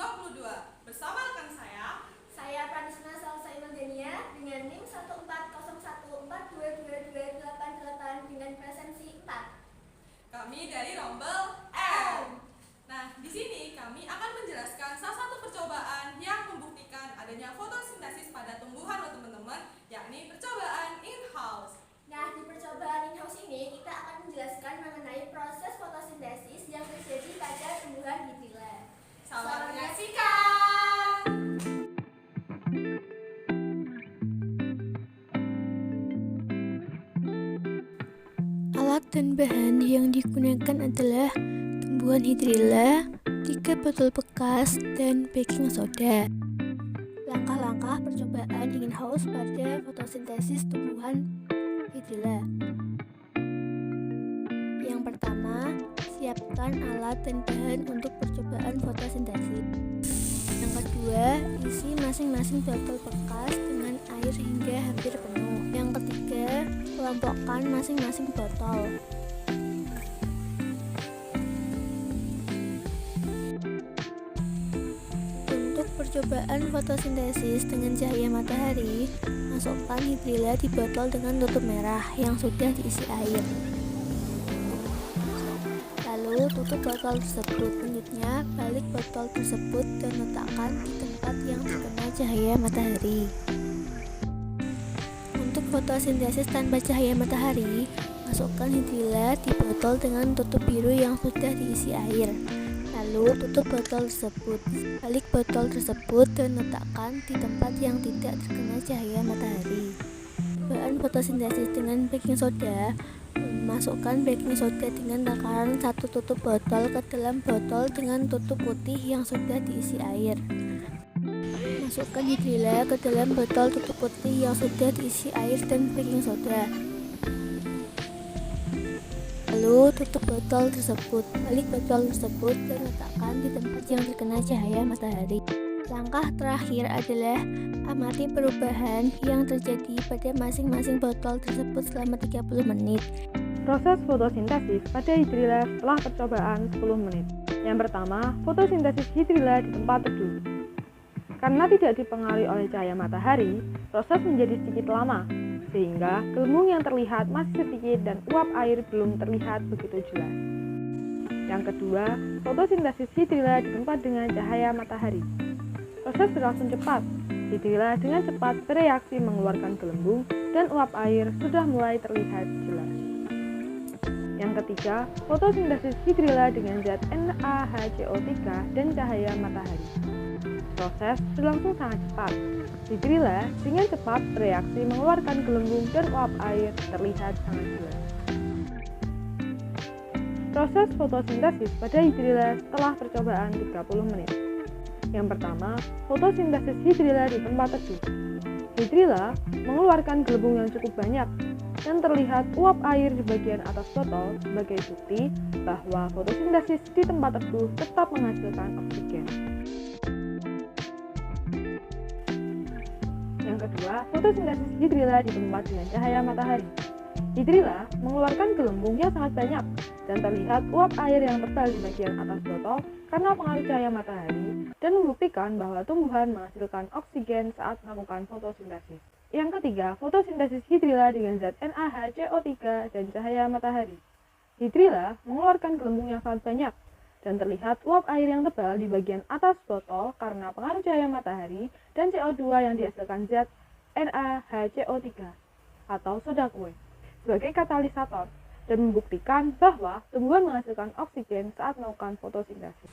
2022. Bersama rekan saya Pranisna Salsa Imandania dengan NIM 14014222288 dengan presensi 4. Kami dari Rombel M. Nah, di sini kami akan menjelaskan salah satu percobaan yang membuktikan adanya fotosintesis pada tumbuhan loh teman-teman, yakni percobaan in-house. Nah, di percobaan in-house ini kita akan menjelaskan mengenai proses fotosintesis yang terjadi pada tumbuhan hidrilla. Selamat menyaksikan! Alat dan bahan yang digunakan adalah tumbuhan hidrilla, 3 botol bekas, dan baking soda. Langkah-langkah percobaan in-house pada fotosintesis tumbuhan hidrilla. Yang pertama, siapkan alat dan bahan untuk percobaan fotosintesis. Yang kedua, isi masing-masing botol bekas dengan air hingga hampir penuh. Yang ketiga, kelompokkan masing-masing botol. Untuk percobaan fotosintesis dengan cahaya matahari, masukkan hidrilla di botol dengan tutup merah yang sudah diisi air. Lalu tutup botol tersebut. Selanjutnya, balik botol tersebut dan letakkan di tempat yang terkena cahaya matahari. Untuk fotosintesis tanpa cahaya matahari, masukkan hidrilla di botol dengan tutup biru yang sudah diisi air. Lalu tutup botol tersebut. Balik botol tersebut dan letakkan di tempat yang tidak terkena cahaya matahari. Bahan fotosintesis dengan baking soda. Masukkan baking soda dengan takaran 1 tutup botol ke dalam botol dengan tutup putih yang sudah diisi air. Masukkan hidrilla ke dalam botol tutup putih yang sudah diisi air dan baking soda. Lalu tutup botol tersebut. Balik botol tersebut dan letakkan di tempat yang terkena cahaya matahari. Langkah terakhir adalah amati perubahan yang terjadi pada masing-masing botol tersebut selama 30 menit. Proses fotosintesis pada hidrilla setelah percobaan 10 menit. Yang pertama, fotosintesis hidrilla di tempat teduh. Karena tidak dipengaruhi oleh cahaya matahari, proses menjadi sedikit lama, sehingga gelembung yang terlihat masih sedikit dan uap air belum terlihat begitu jelas. Yang kedua, fotosintesis hidrilla di tempat dengan cahaya matahari. Proses berlangsung cepat. Hidrilla dengan cepat bereaksi mengeluarkan gelembung dan uap air sudah mulai terlihat jelas. Yang ketiga, fotosintesis hidrilla dengan zat NaHCO3 dan cahaya matahari. Proses berlangsung sangat cepat. Hidrilla dengan cepat bereaksi mengeluarkan gelembung dan uap air terlihat sangat jelas. Proses fotosintesis pada hidrilla setelah percobaan 30 menit. Yang pertama, fotosintesis hidrilla di tempat teduh. Hidrilla mengeluarkan gelembung yang cukup banyak dan terlihat uap air di bagian atas botol sebagai bukti bahwa fotosintesis di tempat teduh tetap menghasilkan oksigen. Yang kedua, fotosintesis hidrilla di tempat dengan cahaya matahari. Hidrilla mengeluarkan gelembung yang sangat banyak dan terlihat uap air yang tebal di bagian atas botol karena pengaruh cahaya matahari dan membuktikan bahwa tumbuhan menghasilkan oksigen saat melakukan fotosintesis. Yang ketiga, fotosintesis hidrilla dengan zat NaHCO3 dan cahaya matahari. Hidrilla mengeluarkan gelembung yang sangat banyak dan terlihat uap air yang tebal di bagian atas botol karena pengaruh cahaya matahari dan CO2 yang dihasilkan zat NaHCO3 atau soda kue sebagai katalisator dan membuktikan bahwa tumbuhan menghasilkan oksigen saat melakukan fotosintesis.